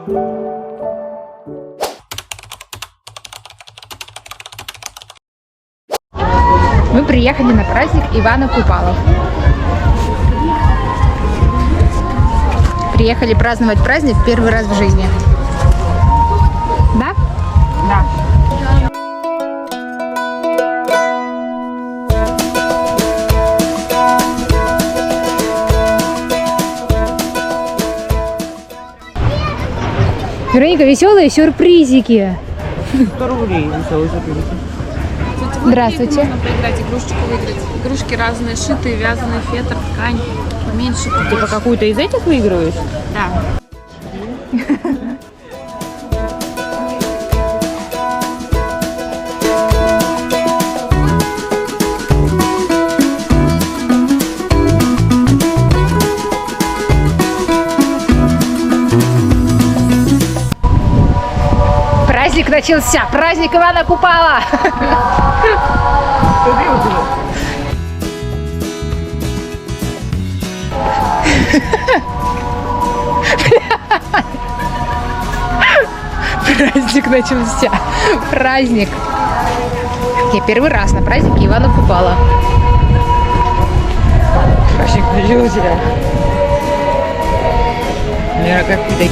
Мы приехали на праздник Ивана Купала. Приехали праздновать праздник первый раз в жизни. Да? Да. Вероника, веселые сюрпризики. 100 рублей веселые сюрпризики. Здравствуйте. Можно поиграть, игрушечку выиграть. Игрушки разные, шитые, вязаные, фетр, ткань. Поменьше, побольше. Типа какую-то из этих выигрываешь? Да. Праздник начался! Праздник Ивана Купала! Праздник начался! Праздник! Я первый раз на празднике Ивана Купала. Праздник начался. Наверное, как ты.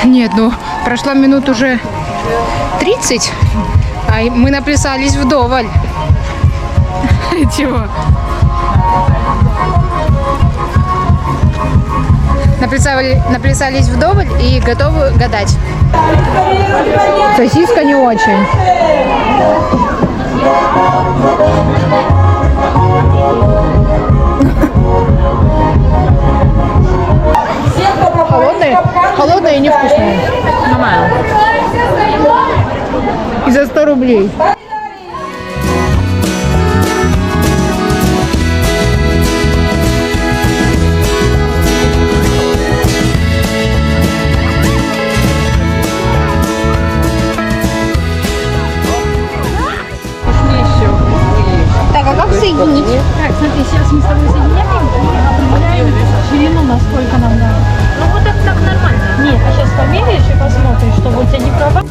Нет, ну, прошло минут уже 30, а мы наплясались вдоволь. Чего? Наплясались вдоволь и готовы гадать. Сосиска не очень. Холодная и невкусная. Нормально. И за 100 рублей. Так, а как соединить? Так, смотри, сейчас мы с тобой соединяем, определяем ширину, насколько нам надо. Ну вот это так нормально. Нет, а сейчас померяешь и посмотришь, чтобы у тебя не права.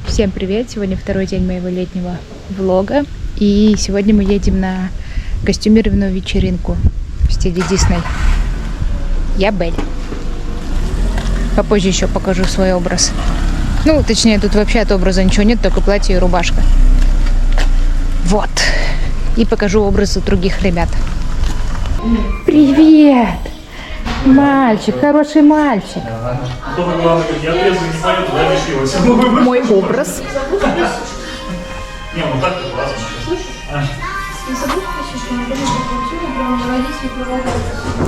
Всем привет! Сегодня второй день моего летнего влога. И сегодня мы едем на костюмированную вечеринку в стиле Дисней. Я Белль. Попозже еще покажу свой образ. Ну, точнее, тут вообще от образа ничего нет, только платье и рубашка. Вот. И покажу образы других ребят. Привет! Мальчик, хороший мальчик. Мой образ. Не, ну так ты классно.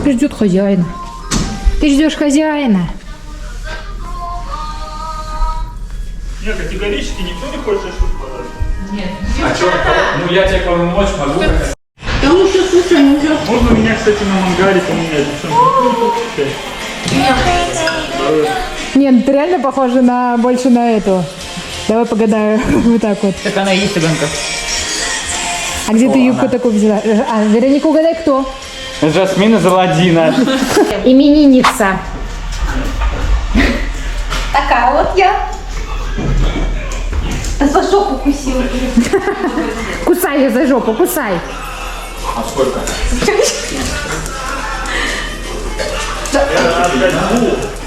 Ждет хозяина. Ты ждешь хозяина. Нет, категорически никто не хочет шашлык подарить. А что, ну я тебе помочь могу. Можно меня, кстати, на мангале поменять. Нет, ты реально похожа больше на эту. Давай погадаю. Вот так вот. Так она и есть цыганка. А где ты юбку такую взяла? А, Вероника, угадай, кто? Жасмина Заладина. Именинница. Такая вот я. За жопу кусила. Кусай ее за жопу, кусай. А сколько?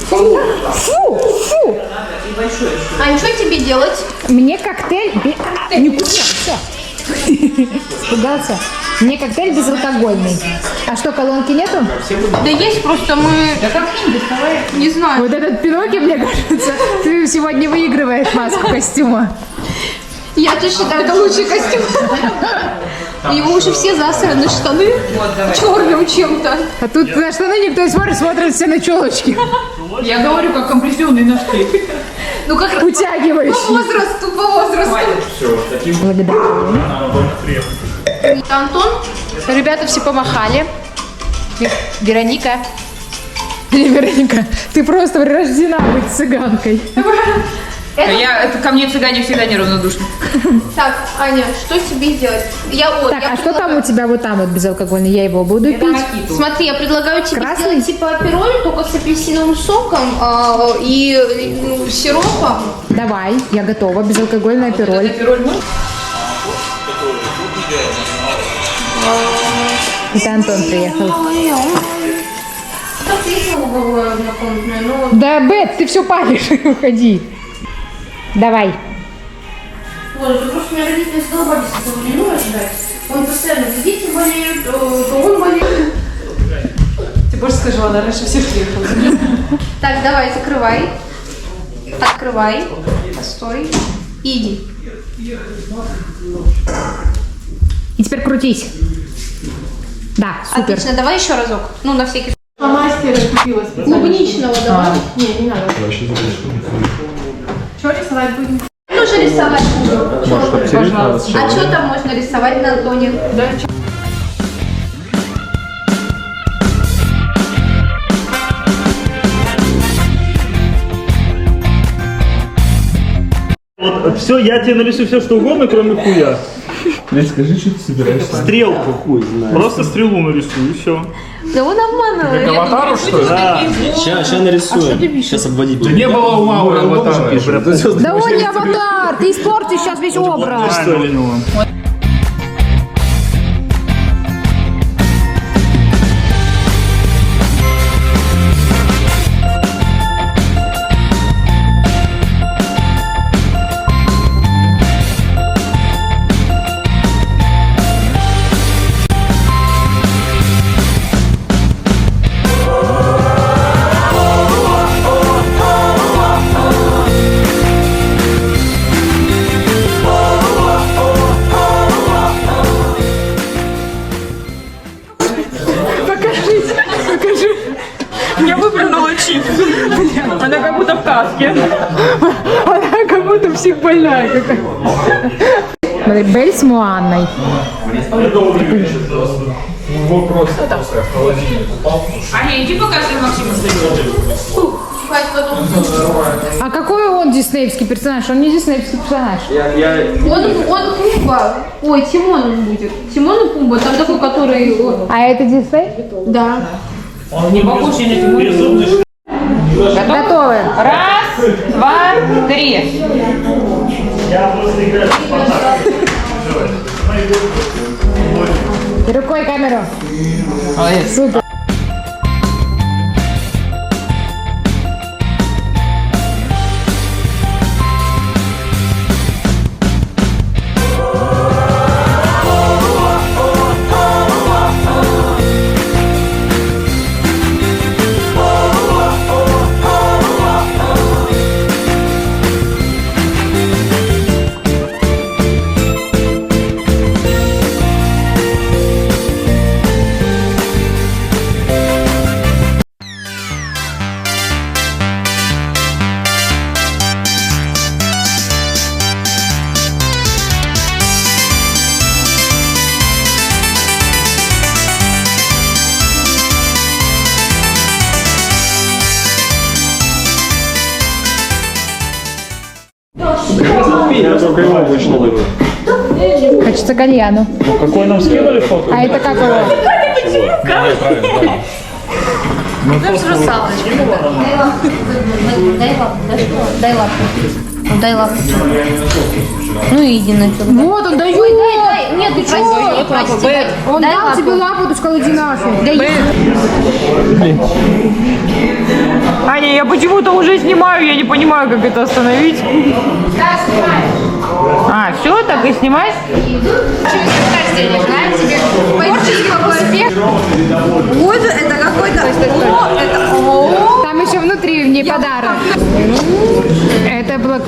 Фу, фу. Ань, что тебе делать? Мне коктейль... Не кусай, все. Пугался. Мне коктейль безалкогольный. А что, колонки нету? Да есть, просто мы... Да как не знаю. Вот этот Пиноккио, мне кажется, ты сегодня выигрываешь маску костюма. Я тоже считаю, это лучший костюм. У него уже все засраны штаны черным чем-то. А тут на штаны никто не смотрит, смотрят все на челочки. Я говорю, как компрессионные носки. Ну как раз Утягивающие. по возрасту. Все, таким Благодарю. Антон? Ребята все помахали. Вероника. Или Вероника, ты просто рождена быть цыганкой. Это ко мне цыгане всегда неравнодушны. Так, Аня, что тебе сделать? Так, а что там у тебя вот там вот безалкогольный? Я его буду пить. Смотри, я предлагаю тебе Красный? сделать типа апероль, только с апельсиновым соком и сиропом. Давай, я готова. Безалкогольный апероль. Это Антон приехал. Так, есть уголовое однокомнатное, но... Да, Бет, ты все палишь. Уходи. Давай. Боже, просто меня родители задолбались с этого меню ждать. Он постоянно, то дети болеют, то он болеет. Ты больше скажи, она раньше всех приехала. Так, давай, закрывай. Открывай. Постой. Иди. И теперь крутись. Да, супер. Отлично, давай еще разок. Ну, на всякий Мастера купила специально. клубничного давай. Не, не надо. Что рисовать будем? Тоже рисовать будем. А что там можно рисовать на Антоне? Вот все, я тебе нарисую все, что угодно, кроме хуя. Блин, скажи, что ты собираешься? Стрелку. Хуй знает. Просто стрелу нарисую, и все. Да он обманывает. Аватару, что ли? Да. Сейчас нарисуем. Сейчас обводить будем. Не было ума у аватара. Да он не аватар, ты испортишь сейчас весь образ. Правильно. Я выплюнула чип. Она как будто в каске. Она как будто психбольная какая-то. Смотри, Белль с Моанной. Аня, иди покажи Максиму свою. А какой он диснеевский персонаж? Он не диснеевский персонаж. Он Пумба. Ой, Тимон он будет. Тимон и Пумба, там такой, который... А это Дисней? Да. Не похож на Тимура. Готовы? Раз, два, три. Я просто играю в Спартак. И рукой камеру. Молодец. Супер. Я только его вышел. Хочется кальяну. Ну, какой нам скинули фото? А это как его? Дай лапу. Дай лапу. Ну иди нафиг. Вот он дает. Ой, дай. Нет, ты прости. Он Дай дал лапу. тебе лапу, ты сказал, иди нафиг. Аня, я почему-то уже снимаю, я не понимаю, как это остановить. А, все, так и снимать? Вот это какой-то... Там еще внутри мне подарок.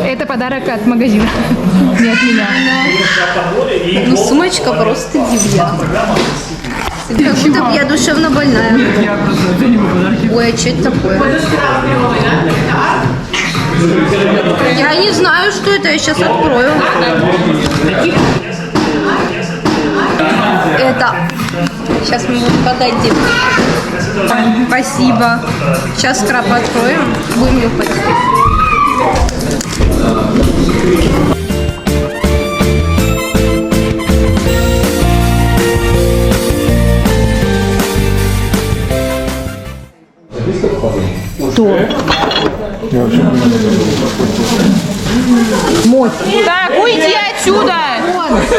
Это подарок от магазина. Не от меня. Ну, сумочка просто дивная. Как будто бы я душевно больная. Ой, а что это такое? Я не знаю, что это, я сейчас открою. Это... Сейчас мы будем подойдем. Спасибо. Сейчас скраб откроем. Будем нюхать. Так, уйди отсюда!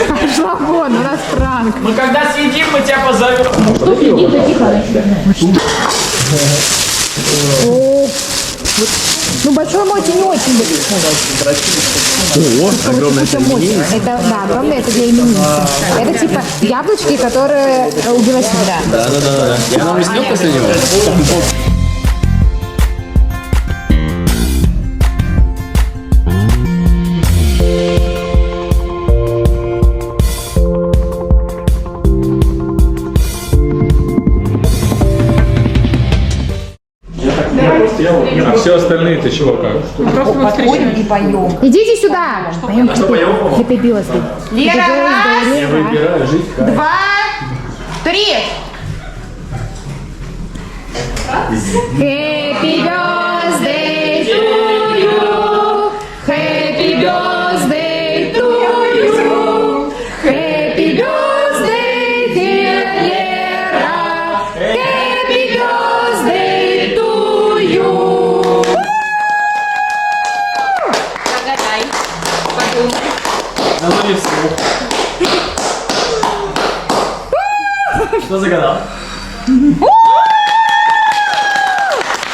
Пошла вон, у нас пранк. Мы когда съедим, мы тебя позовем. Ну, большой моти не очень большой. Огромное Это, да, огромное, это для именинницы. Это типа яблочки, которые у велосипеда. Да. Я нам не снял последнего? А все остальные ты чего как? Идите сюда. Поем Happy Birthday. Лера, раз, Я выбираю жить как. 2, 3. Happy birthday to you. Happy birthday to you. Happy birthday, dear Lera. Happy birthday to you. Загадай. Подумай. Назови вслух. Что загадал?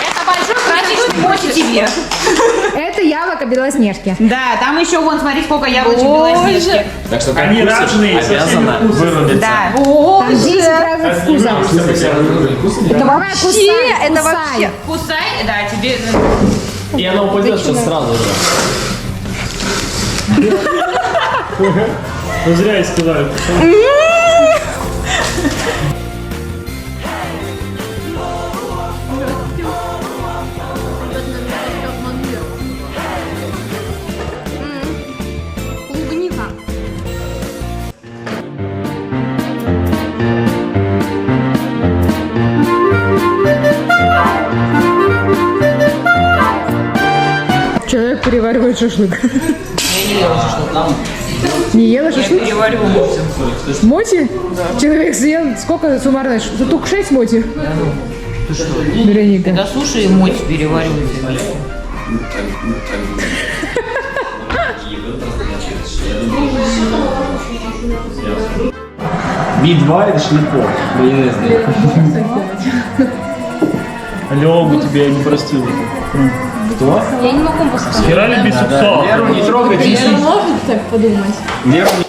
Это большой праздничный моти тебе. Это яблоко Белоснежки. Да, там еще вон, смотри, сколько яблочек Белоснежки. Так что Они разные, со всеми обязана вкусами. вырубиться. Да. Там 10 разных вкусов. Давай кусай, это кусай. вообще... Кусай, да, тебе... И она упадет сейчас сразу же. Ну, зря я сказал. Клубника. Человек переваривает шашлык. Не ела шашлык? Переварю. Моти? Да. Человек съел сколько суммарно? Штук 6 моти? Ты что? Вероника. Да слушай, мочь переварю. Би-2 это шлепок. Майонезный. Лёгу тебе я не простил. Кто? Я не могу посмотреть. Херали без супсов. Леру не трогайте. Можно так подумать? Леру не